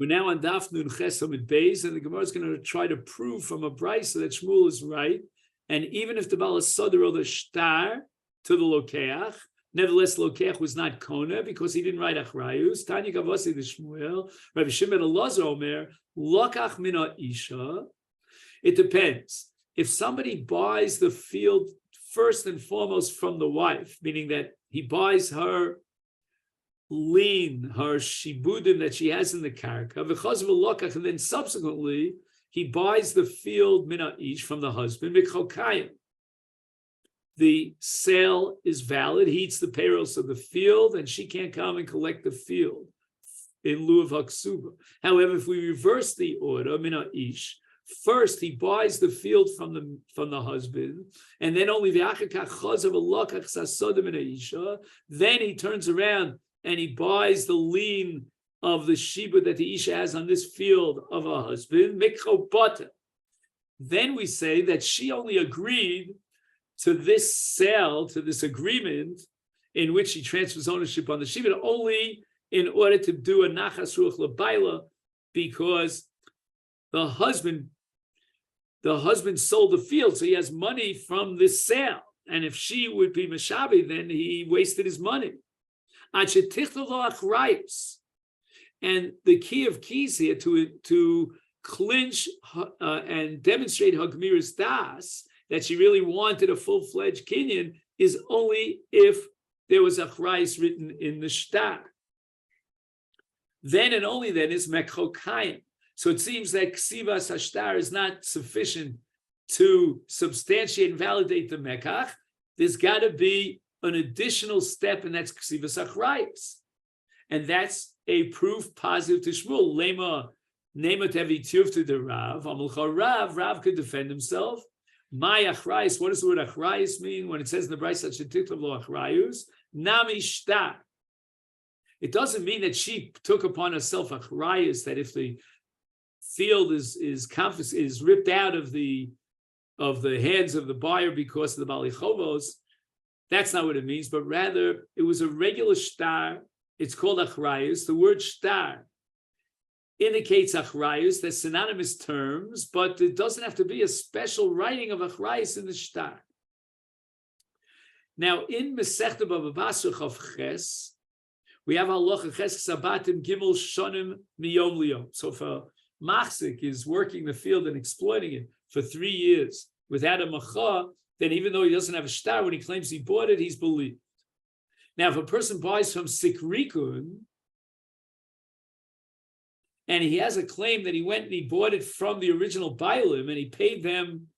We're now on Daf Nun Ches Amud Beis, and the Gemara is going to try to prove from a brisa that Shmuel is right. And even if the Baal Sodar or the Shtar to the Lokeach, nevertheless, Lokeach was not Kona because he didn't write Achrayus. Tanya Gavasi the Shmuel, Rabbi Shimon Elazar Omer, Lokach Mina Isha. It depends. If somebody buys the field first and foremost from the wife, meaning that he buys her lien, her shibudim that she has in the karka, and then subsequently he buys the field mina ish from the husband. The sale is valid. He eats the payrolls of the field, and she can't come and collect the field in lieu of haksuba. However, if we reverse the order, mina ish, first he buys the field from the husband, and then only the then he turns around and he buys the lien of the shibud that the isha has on this field of her husband, mikchobata. Then we say that she only agreed to this sale, to this agreement, in which she transfers ownership on the shibud, only in order to do a nachas ruach labaila, because the husband sold the field, so he has money from this sale. And if she would be Meshabi, then he wasted his money. And the key of keys here to clinch and demonstrate her Gemiras Das, that she really wanted a full-fledged kinyan, is only if there was a achrayus written in the shtar. Then and only then is mechokayim. So it seems that ksivas hashtar is not sufficient to substantiate and validate the mekach. There's got to be an additional step, and that's ksivas achrayus. And that's a proof positive to Shmuel. Lema tevi tiyuv to the Rav. Rav could defend himself. My achrayus, what does the word achrayus mean when it says in the Brayso such a titlav lo achrayus? Nami shtar. It doesn't mean that she took upon herself achrayus, that if the field is ripped out of the hands of the buyer because of the Bali Chovos. That's not what it means, but rather it was a regular shtar. It's called achrayus. The word shtar indicates achrayus. They're synonymous terms, but it doesn't have to be a special writing of achrayus in the shtar. Now, in Masechet Bava Basra Chav Ches, we have halacha ches sabatim gimel shonim miyom liyom. So if a machzik is working the field and exploiting it for 3 years without a macha, then even though he doesn't have a shtar, when he claims he bought it, he's believed. Now, if a person buys from Sikrikun and he has a claim that he went and he bought it from the original Bailim and he paid them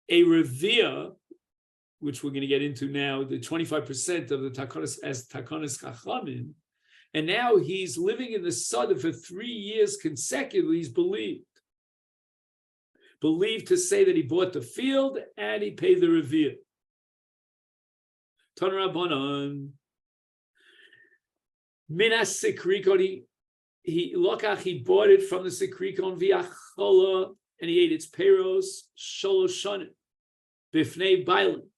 a revia, which we're going to get into now, the 25% of the takonis as takonis chachamim, and now he's living in the Sada for 3 years consecutively, he's believed to say that he bought the field and he paid the revia. Ton Rabbanon, Minas Sikrikon, he bought it from the Sikrikon v'achola, and he ate its peros, sholosh shanim, bifnei bailim.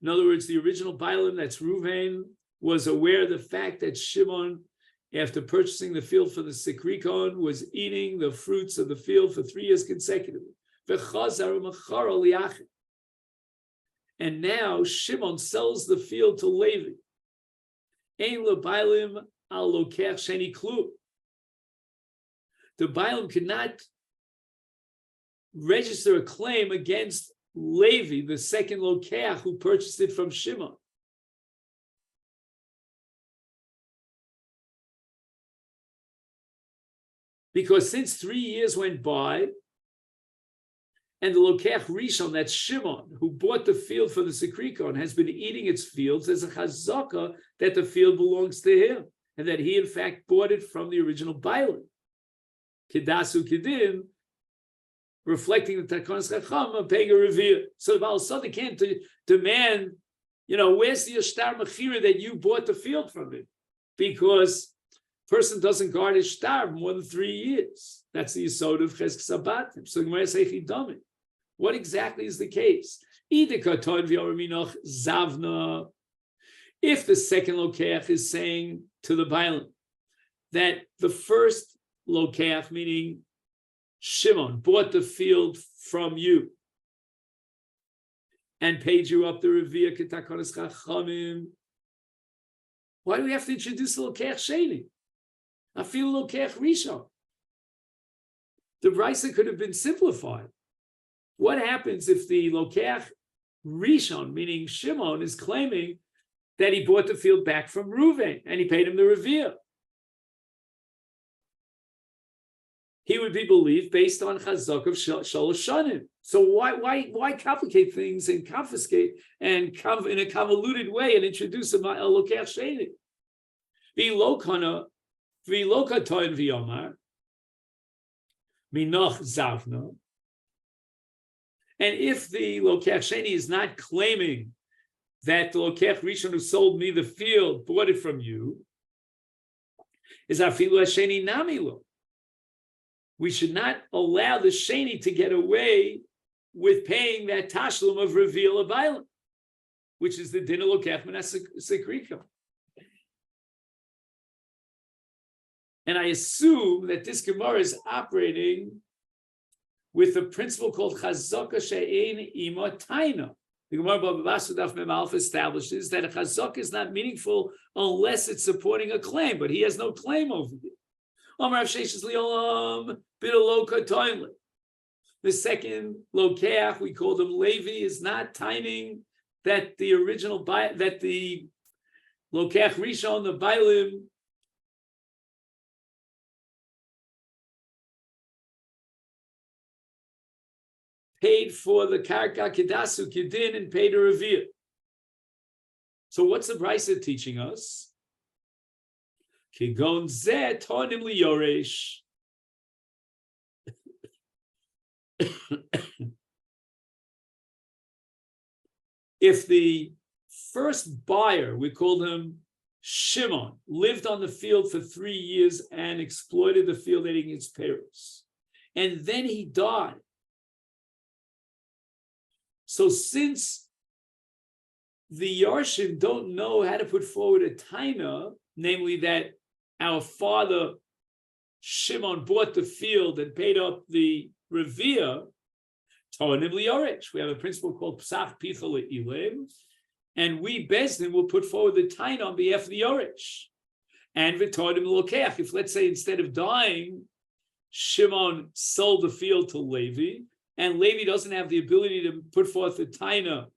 In other words, the original bailim, that's Ruvain, was aware of the fact that Shimon, after purchasing the field for the Sikrikon, was eating the fruits of the field for 3 years consecutively. And now Shimon sells the field to Levi. The Bailim cannot register a claim against Levi, the second Lokeach who purchased it from Shimon. Because since 3 years went by, and the Lokeach Rishon, that's Shimon, who bought the field for the Sikrikon, has been eating its fields, there's a chazaka that the field belongs to him, and that he in fact bought it from the original Bailim. Kedasu Gittin, reflecting the Takonis Chacham, paying a revere. So the Baal Sodar can't demand, where's the Shtar Mechira that you bought the field from it? Because person doesn't guard his shtar more than 3 years. That's the yesod of Chesed Sabatim. So Gemara say Chidamim. What exactly is the case? If the second Lokeach is saying to the Bailim, that the first lokach, meaning Shimon, bought the field from you and paid you up the Revia Ketakonis Chachamim. Why do we have to introduce the lokach sheni? I feel lokach rishon. The brisa could have been simplified. What happens if the lokach rishon, meaning Shimon, is claiming that he bought the field back from Reuven and he paid him the Revia? He would be believed based on chazak of shalosh shanim. So why complicate things and confiscate and come in a convoluted way and introduce a lokach sheni? V'lo katoin v'yomar minoch zavna. And if the lokach sheni is not claiming that the lokach rishon who sold me the field bought it from you, is afilu hasheni namilo. We should not allow the sheni to get away with paying that tashlum of reveal abaylim, which is the din of lokach minas sekrika. And I assume that this Gemara is operating with a principle called chazaka she'ein ima taina. The Gemara Baba Basra Daf Mem Aleph establishes that a chazaka is not meaningful unless it's supporting a claim, but he has no claim over it. The second lokach, we call them Levi, is not timing that the original that the lokach rishon, the bailim, paid for the karka kedasu Gittin and paid a revir. So what's the brisa teaching us? Kigon zeh tonim liyoresh. If the first buyer, we called him Shimon, lived on the field for 3 years and exploited the field eating its pears, and then he died. So since the Yarshim don't know how to put forward a taina, namely that our father Shimon bought the field and paid up the revia, Tonim liyorech. We have a principle called Psach Pitha Le'ilim, and we Bezdin will put forward the taina on behalf of the Yorech. And V'tonim lokech. If, let's say, instead of dying, Shimon sold the field to Levi, and Levi doesn't have the ability to put forth the taina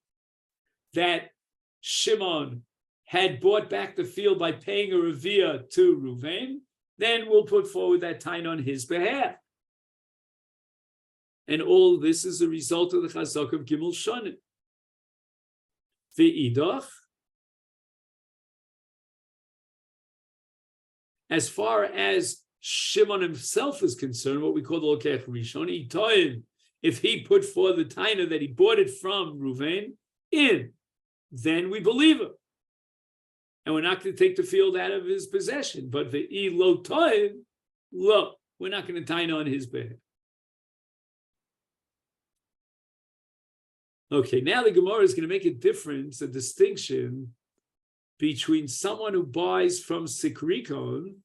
that Shimon had bought back the field by paying a revia to Reuven, then we'll put forward that taina on his behalf. And all this is a result of the chazak of Gimel Shonim. Ve'idach, as far as Shimon himself is concerned, what we call the lokech rishon, he told him, if he put forth the taina that he bought it from Reuven then we believe him. And we're not going to take the field out of his possession. But the lo toiv, lo, we're not going to taina on his behalf. Okay, now the Gemara is going to make a difference, a distinction between someone who buys from Sikrikon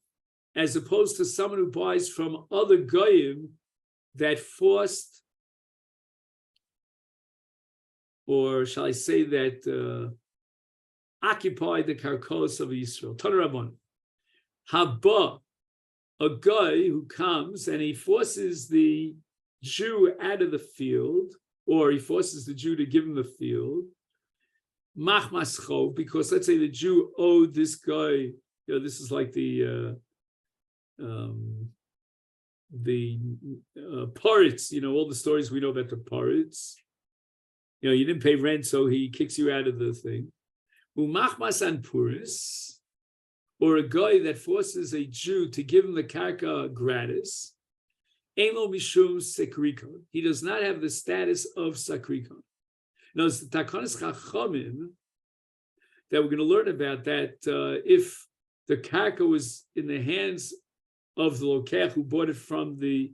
as opposed to someone who buys from other goyim that forced, or shall I say that occupied the karkos of Israel. Tanarabon. Haba, a guy who comes and he forces the Jew out of the field, or he forces the Jew to give him the field, machmaschov, because let's say the Jew owed this guy, this is like the parrots, all the stories we know about the parrots. You didn't pay rent, so he kicks you out of the thing. Umachmas an puris, or a guy that forces a Jew to give him the karka gratis. Elo mishum sekrikon. He does not have the status of sakrikon. Now, it's the Takanas Chachamim that we're going to learn about, that if the karka was in the hands of the lokech who bought it from the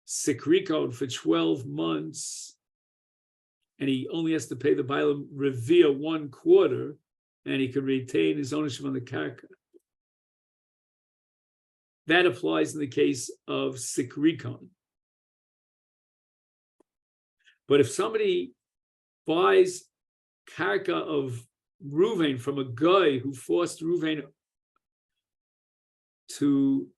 sekrikon for 12 months, and he only has to pay the bailam revia 1/4, and he can retain his ownership on the karka. that applies in the case of sikrikon. But if somebody buys karka of Ruvain from a guy who forced Ruvain to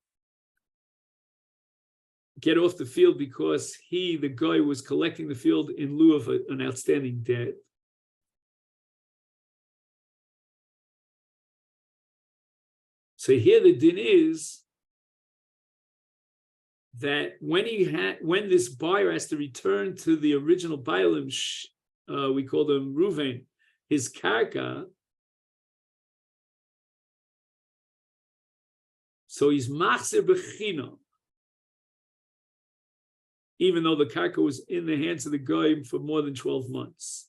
get off the field because the guy was collecting the field in lieu of an outstanding debt, so here the din is that when this buyer has to return to the original bailim, we call them Ruvain, his karka, so he's machzir bechina, even though the karka was in the hands of the guy for more than 12 months.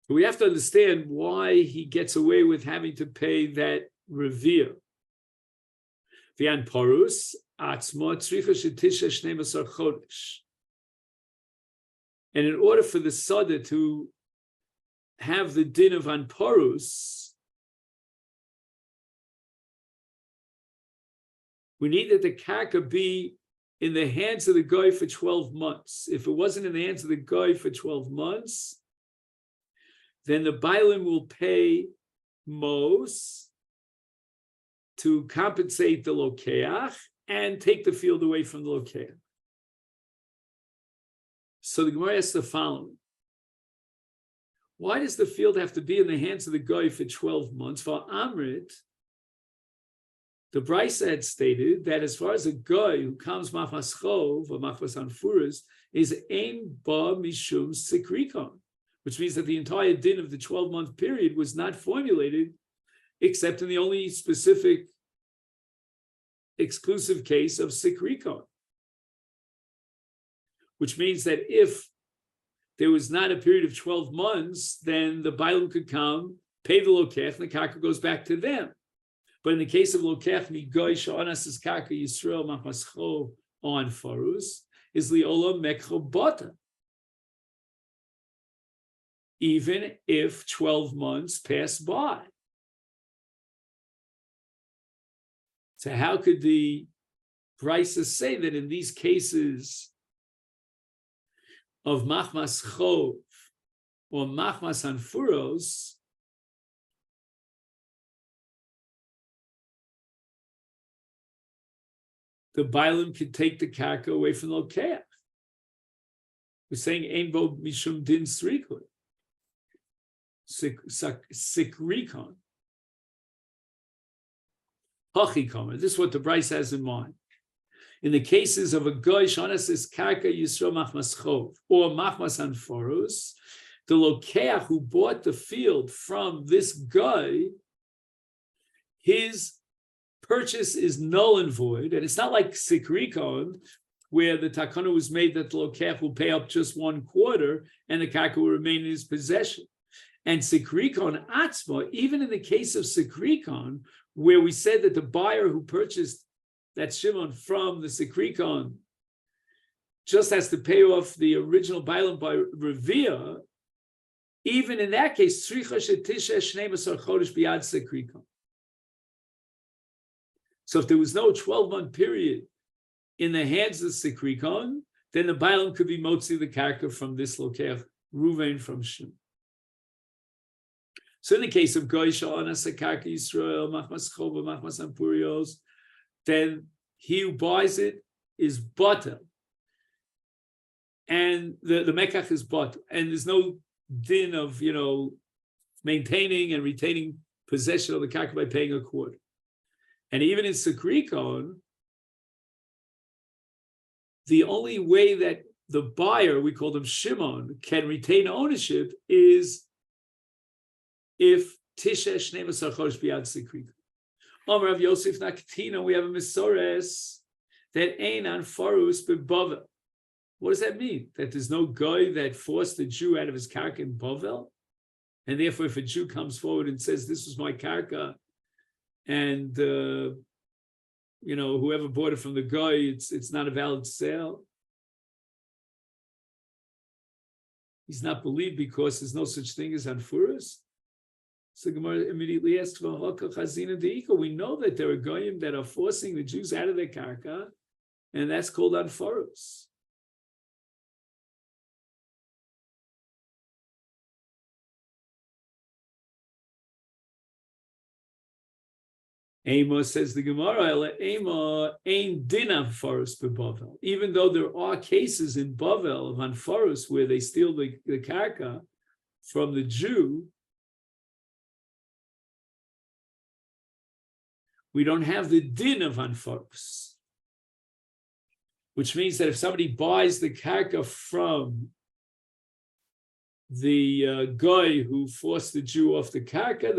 We have to understand why he gets away with having to pay that revere. V'yan parus atzma tzricha shetisha shnei masar chodesh. And in order for the sada to have the din of anparus, we need that the karka be in the hands of the guy for 12 months. If it wasn't in the hands of the guy for 12 months, then the bailim will pay mos to compensate the lokeach and take the field away from the lokeach. So the Gemara asks the following: why does the field have to be in the hands of the guy for 12 months? For Amrit, the Brisa had stated that as far as a guy who comes machmas chov or machmas anfuras is ein ba mishum sikrikon, which means that the entire din of the 12-month period was not formulated except in the only specific exclusive case of sikrikon. Which means that if there was not a period of 12 months, then the bailim could come, pay the lokech, and the karka goes back to them. But in the case of lokech, migoy sha'anas is karka Yisrael machmascho on farus, is liola mekcho bata. Even if 12 months pass by. So how could the Brisa say that in these cases of machmas chov or machmas anfuros, the bailim could take the karka away from the lokeach? We're saying ein bo mishum din srikun. Sikrikon. Hachikomer. This is what the Brisa has in mind. In the cases of a goy shanas is karka yisro machmas chov or machmas anforus, the lokeach who bought the field from this guy, his purchase is null and void, and it's not like sikrikon, where the takana was made that the lokeach will pay up just 1/4 and the karka will remain in his possession. And sikrikon atzma, even in the case of sikrikon, where we said that the buyer who purchased that shimon from the sikrikon just has to pay off the original bailim by revia, even in that case, tzricha shetisha shnei masar chodesh biyad sikrikon. So if there was no 12-month period in the hands of the sikrikon, then the bailim could be motzi the karka from this lokeach, Ruvain from Shimon. So in the case of Goy Sha'anas Karka Yisrael, Machmas Chova, Machmas Ampurios, then he who buys it is batel. And the mekach is batel. And there's no din of, maintaining and retaining possession of the karka by paying a quarter. And even in Sikrikon, the only way that the buyer, we call them Shimon, can retain ownership is if Tisha Shnei Masar Chodesh B'Yad Sikrikon. Omer Rav Yosef Naktina, we have a Misores that Ein An Farus B'Bavel. What does that mean? That there's no guy that forced a Jew out of his karka in Bavel? And therefore, if a Jew comes forward and says, this was my karka, and whoever bought it from the guy, it's not a valid sale. He's not believed because there's no such thing as Anfuras. So Gemara immediately asks, we know that there are goyim that are forcing the Jews out of their karka, and that's called Anfuras. Amos, says the Gemara, Ema ain din Anfuras beBavel. Even though there are cases in Bavel of Anfuras where they steal the karka from the Jew, we don't have the din of Anfuras, which means that if somebody buys the karka from the guy who forced the Jew off the karka,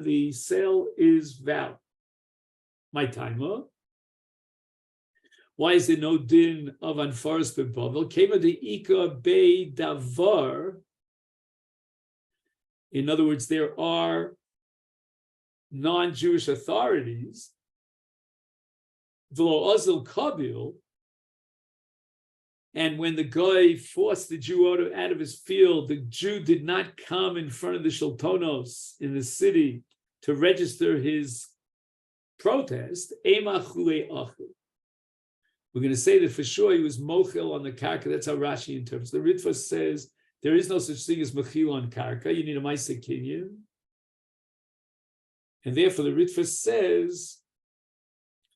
the sale is valid. My timer. Why is there no din of Anfuras beBavel? Kema de Ika be davar. In other words, there are non-Jewish authorities, v'lo azil kabil, and when the guy forced the Jew out of his field, the Jew did not come in front of the Shaltonos in the city to register his protest. We're going to say that for sure he was mochel on the karka. That's how Rashi interprets. The Ritva says there is no such thing as mechil on karka. You need a Masechet kinyan. And therefore, the Ritva says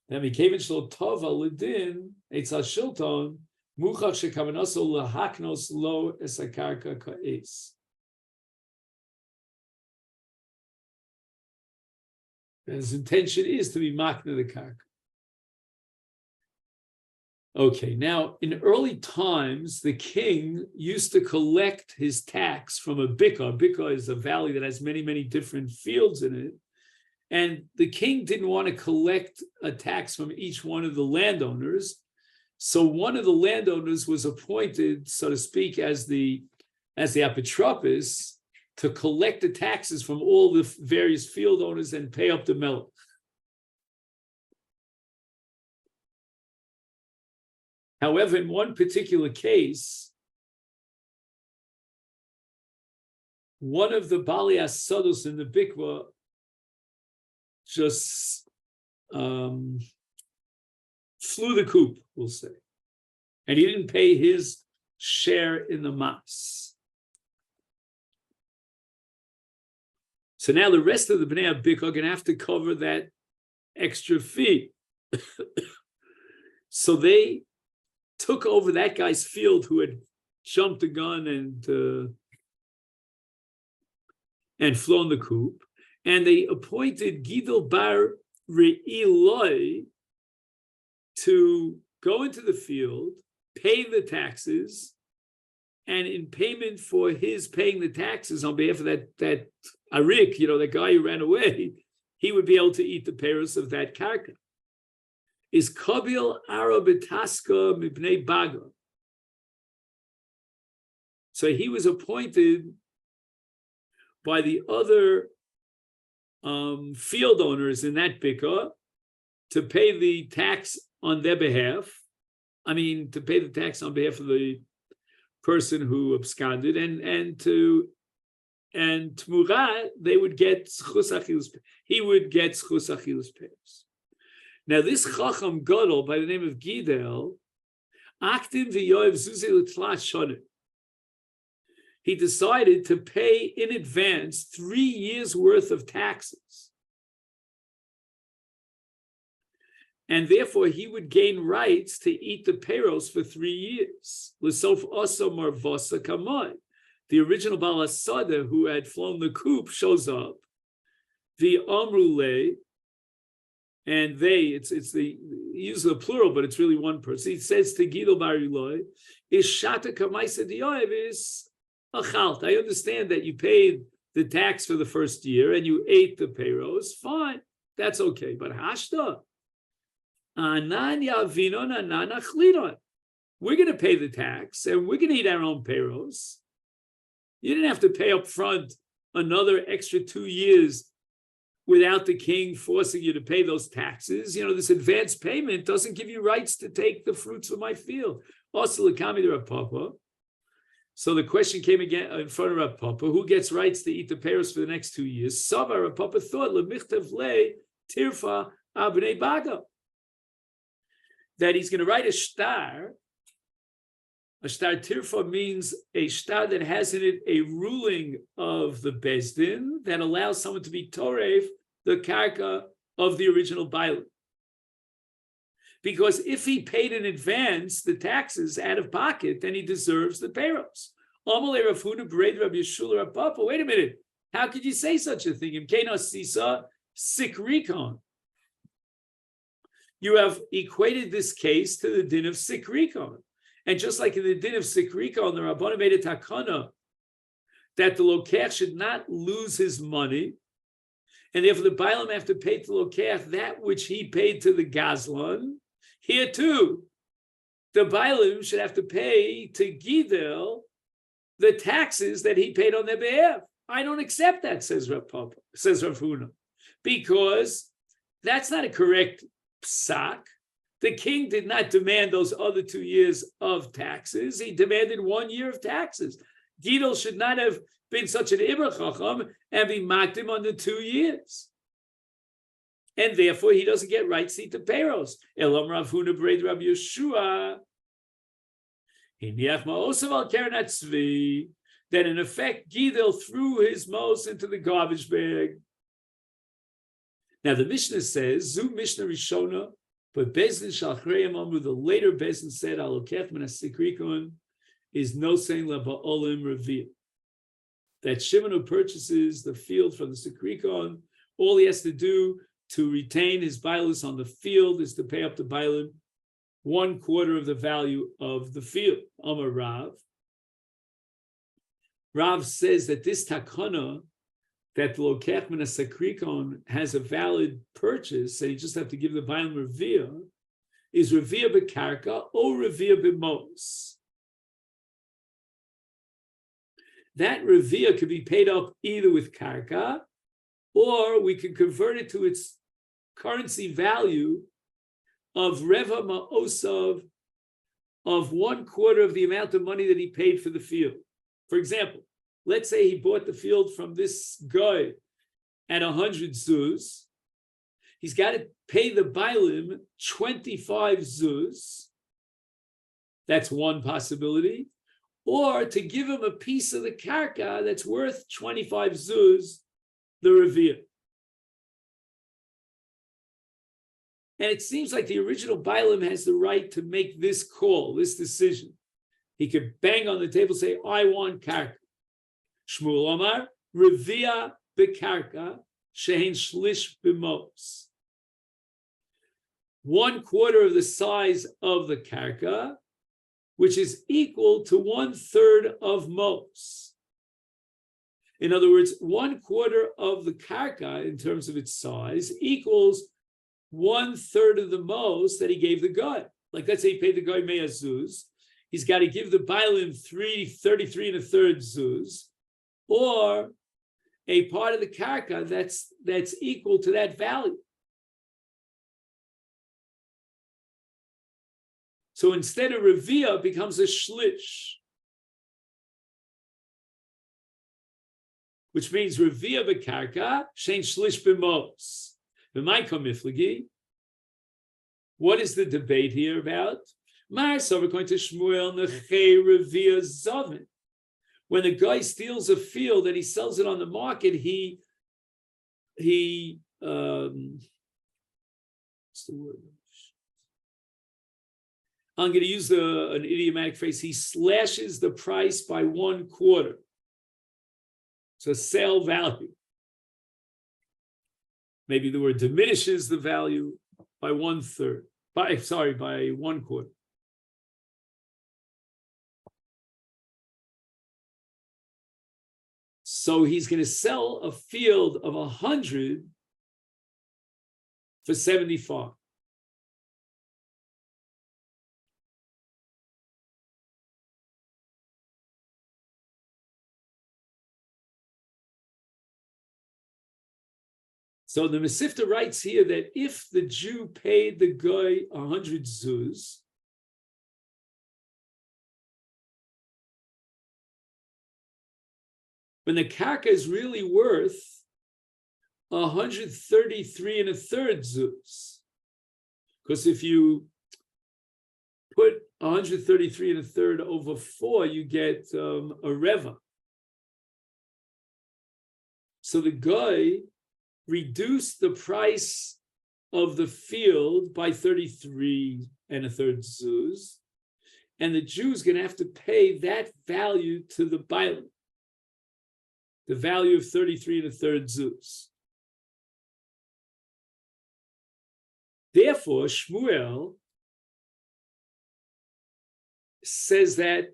that Mikevin Shlo Tova Ledin Eitzal Shilton Muchach Shekavanoso Lahaknos Lo Esakarka Ka'es. His intention is to be makna the karka. Okay, now in early times, the king used to collect his tax from a bika. Bika is a valley that has many, many different fields in it. And the king didn't want to collect a tax from each one of the landowners. So one of the landowners was appointed, so to speak, as the apotropos to collect the taxes from all the various field owners and pay up the melech. However, in one particular case, one of the Bali Asados in the Bikwa just flew the coop, we'll say. And he didn't pay his share in the mas. So now the rest of the Bnei Abik are going to have to cover that extra fee. So they took over that guy's field who had jumped the gun and flown the coop. And they appointed Gidol Bar Re'iloi to go into the field, pay the taxes, and in payment for his paying the taxes on behalf of that Arik, the guy who ran away, he would be able to eat the peiros of that karka. Is Kabil Arabitaska Mibnei Baga. So he was appointed by the other field owners in that bika to pay the tax on their behalf. To pay the tax on behalf of the person who absconded, and Tmura, they would get schus achilus. He would get schus achilus peiros. Now this Chacham Gadol by the name of Gidel, Aktim v'yoev zuzei l'tlat shonim. He decided to pay in advance 3 years worth of taxes. And therefore he would gain rights to eat the peiros for 3 years. L'sof osa marvasa kamai. The original Baal Asada who had flown the coop shows up. The Amrule, and they, it's the, he uses the plural, but it's really one person. He says to Gidol Bar Iloi, is shata kamaisa diyoev is achalt. I understand that you paid the tax for the first year and you ate the peiros. Fine, that's okay. But hashta, ananya vinon anana chlinon. We're going to pay the tax and we're going to eat our own peiros. You didn't have to pay up front another extra 2 years without the king forcing you to pay those taxes. This advance payment doesn't give you rights to take the fruits of my field. Also, l'kami de Rav Papa, So the question came again in front of Rav Papa, who gets rights to eat the peros for the next 2 years? Sava, Rav Papa thought, lemichtav le tirfa abnei baga, that he's going to write a shtar. A shtar tirfa means a shtar that has in it a ruling of the Bezdin that allows someone to be toref the karka of the original bailu. Because if he paid in advance the taxes out of pocket, then he deserves the peros. Wait a minute. How could you say such a thing? You have equated this case to the din of sikrikon. And just like in the din of sikrikon, the Rabbanan made a takana that the lokech should not lose his money, and therefore the bailam have to pay to the lokech that which he paid to the gazlan. Here too, the bailim should have to pay to Gidel the taxes that he paid on their behalf. I don't accept that, says Rav Papa, says Rav Huna, because that's not a correct psak. The king did not demand those other 2 years of taxes. He demanded 1 year of taxes. Gidel should not have been such an Ibra Chacham and be mocked him under 2 years. And therefore, he doesn't get rights to eat the peros. Elam Rav Huna B'reid Rav Yeshua. That in effect, Gidel threw his mos into the garbage bag. Now, the Mishnah says, Zu Mishnah Rishona, but Bezdin Shalchrei Amru, the later Bezdin said, Alokech min hasikrikon is no saying laba'olim revir. That Shimon who purchases the field from the sikrikon, all he has to do to retain his bailus on the field is to pay up the bailim 1/4 of the value of the field. Amar Rav. Rav says that this takana, that the lokech min hasakrikon has a valid purchase, and you just have to give the bailim revia, is revia b'karka or revia b'mos. That revia could be paid up either with karka, or we can convert it to its currency value of reva ma'osav, of 1/4 of the amount of money that he paid for the field. For example, let's say he bought the field from this guy at 100 zuz. He's got to pay the bailim 25 zuz. That's one possibility. Or to give him a piece of the karka that's worth 25 zuz, the revia. And it seems like the original bailim has the right to make this call, this decision. He could bang on the table and say, I want karka. Shmuel Omar, revia bekarka, shehin shlish b'mos. 1/4 of the size of the karka, which is equal to 1/3 of mos. In other words, 1/4 of the karka, in terms of its size, equals 1/3 of the mos that he gave the guy. Like, let's say he paid the guy mea zuz. He's got to give the bailim 33 1/3 zuz, or a part of the karka that's equal to that value. So instead of revia, it becomes a shlish, which means revia bekarka, shein shlish b'mos. What is the debate here about? When the guy steals a field and he sells it on the market, what's the word? I'm going to use an idiomatic phrase. He slashes the price by 1/4. So sale value. Maybe the word diminishes the value by 1/3. By 1/4. So he's going to sell a field of 100 for 75. So the Masechet writes here that if the Jew paid the guy 100 zuz, when the karka is really worth 133 and a third zuz. Because if you put 133 and a third over 4, you get a reva. So the guy reduced the price of the field by 33 and a third zuz, and the Jew's going to have to pay that value to the bailam, the value of 33 and a third zuz. Therefore, Shmuel says that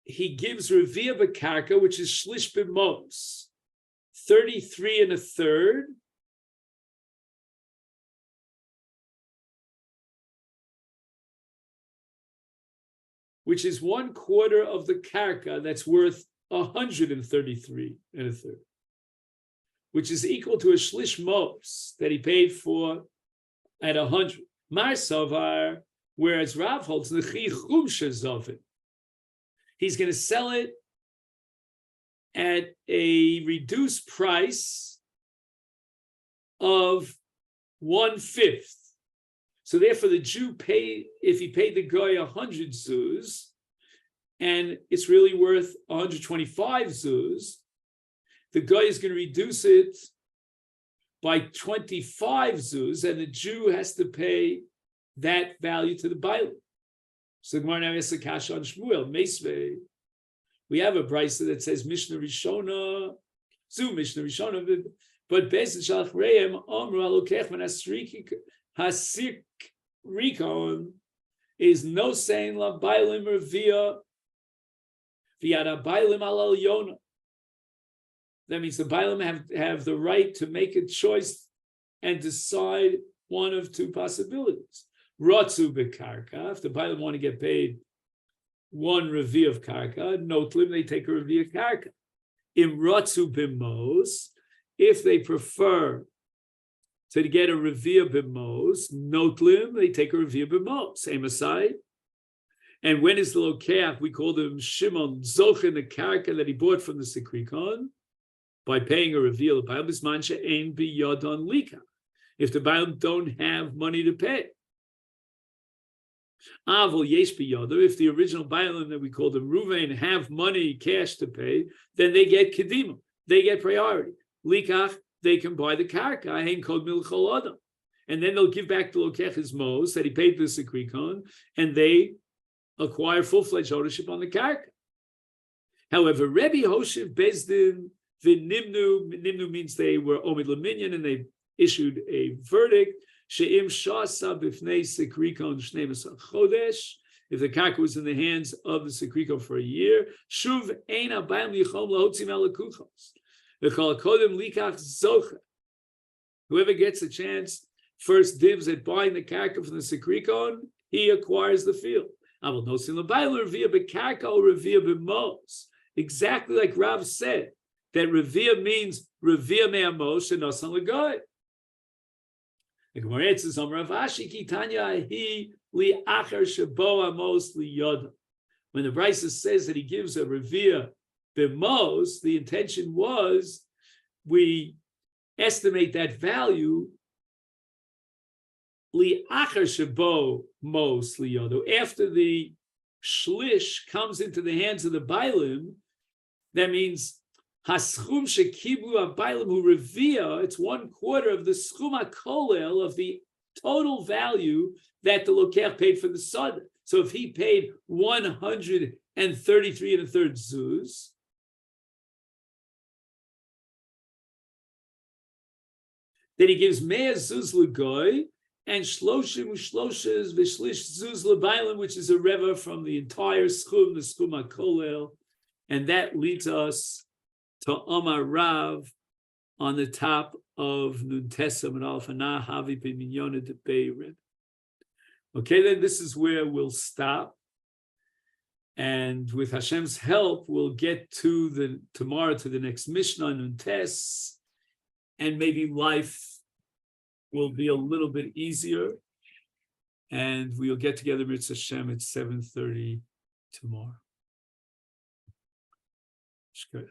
he gives Revia B'karka, which is Shlish B'mos, 33 and a third, which is 1/4 of the karka that's worth 133 and a third, which is equal to a Shlish Mos that he paid for at 100. Mar Savar, whereas Rav holds the Chi Chumsha Zovin, he's going to sell it at a reduced price of 1/5. So therefore, the Jew paid, if he paid the guy 100 zuz, and it's really worth 125 zuz, the guy is going to reduce it by 25 zuz, and the Jew has to pay that value to the bailam. So the Gemara now has a kasha on Shmuel. Meisvei, we have a brisa that says Mishnah Rishona, Zu Mishnah Rishona, but Beis Shalach Reim Omru Alokech Van Hasik Rikon is no saying la bailim or via bailim al Yona. That means the bailim have the right to make a choice and decide one of two possibilities. Ratzu bekarka, if the bailim want to get paid one revi of karka, notlim, they take a revi of karka. Im ratzu bimos, if they prefer to get a revi of bimos, notlim, they take a revi of bimos. Same aside. And when is the lokeach? We call them Shimon Zochin, the karka that he bought from the Sikrikon, by paying a reveal. If the bailam don't have money to pay. If the original bailam that we call them Ruvain have money, cash to pay, then they get kedima, they get priority. Likach, they can buy the karka, and then they'll give back the lokech his mos that he paid the Sikrikon, and they acquire full-fledged ownership on the karka. However, Rebbe Hoshev Bezdin the Nimnu means they were Omid Laminyan and they issued a verdict. She'im Shasa Bifnei Sikrikon Shneimasa Chodesh. If the karka was in the hands of the Sikrikon for a year, Shuv Ein Abayim Lichom Lahotzim Alakuchos. V'chol Kodem Likach Zocha. Whoever gets a chance, first dibs at buying the karka from the Sikrikon, he acquires the field. Aval Nosin L'Bayim Revia B'karka or Revia B'mos. Exactly like Rav said, that Revia means Revia me'amos and Nosan L'Goy. The Gemara says, Rav Ashi ki Tanya hi li acher shebo amos li yoda. When the Brisa says that he gives a Revia b'mos, the intention was we estimate that value li acher shebo mos li yoda. After the shlish comes into the hands of the bailim, that means Haschum shekibu abaylim hu revia, it's 1/4 of the schum kolel of the total value that the lokeach paid for the sod. So if he paid 133 and a third zuz, then he gives 100 zuz legoy and shloshim ushloshes v'shlish zuz lebaylim, which is a reva from the entire schum, the schum kolel, and that leads us to Omar Rav on the top of Nuntesa and Alfana Havi Biminyona de Beirin. Okay, then this is where we'll stop. And with Hashem's help, we'll get to tomorrow to the next Mishnah, Nuntes, and maybe life will be a little bit easier. And we'll get together with Hashem at 7:30 tomorrow. Shkoyach.